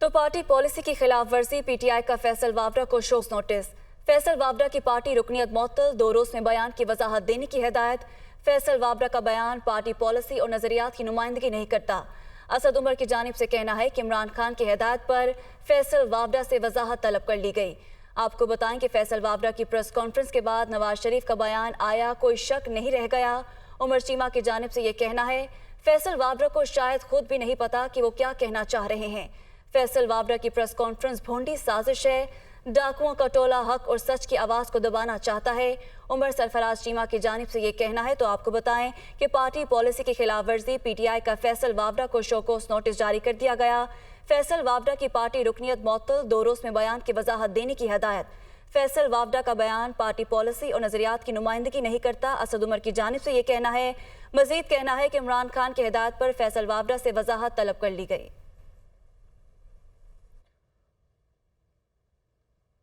تو party policy کی خلاف ورزی پی ٹی آئی کا فیصل وابرہ کو شوز نوٹس۔ فیصل وابرہ کی پارٹی رکنیت معطل، 2 روز میں بیان کی وضاحت دینے کی ہدایت۔ فیصل وابرہ کا بیان پارٹی پالیسی اور نظریات کی نمائندگی نہیں کرتا۔ اسد عمر کی جانب سے کہنا ہے کہ عمران خان کی ہدایت پر فیصل وابرہ سے وضاحت طلب کر لی گئی۔ آپ کو بتائیں کہ فیصل وابرہ کی پریس کانفرنس کے بعد نواز شریف کا بیان آیا، کوئی شک نہیں رہ گیا۔ عمر چیمہ کی جانب سے یہ کہنا ہے، فیصل وابرہ کو شاید خود بھی نہیں پتا کہ وہ کیا کہنا چاہ رہے ہیں۔ فیصل وابرہ کی پریس کانفرنس بھونڈی سازش ہے، ڈاکوؤں کا ٹولہ حق اور سچ کی آواز کو دبانا چاہتا ہے۔ عمر سرفراز چیمہ کی جانب سے یہ کہنا ہے تو آپ کو بتائیں کہ پارٹی پالیسی کی خلاف ورزی پی ٹی آئی کا فیصل وابرہ کو شوکوز نوٹس جاری کر دیا گیا۔ فیصل وابرہ کی پارٹی رکنیت معطل، 2 روز میں بیان کی وضاحت دینے کی ہدایت۔ فیصل وابرہ کا بیان پارٹی پالیسی اور نظریات کی نمائندگی نہیں کرتا۔ اسد عمر کی جانب سے یہ کہنا ہے، مزید کہنا ہے کہ عمران خان کی ہدایت پر فیصل وابرہ سے وضاحت طلب کر لی گئی۔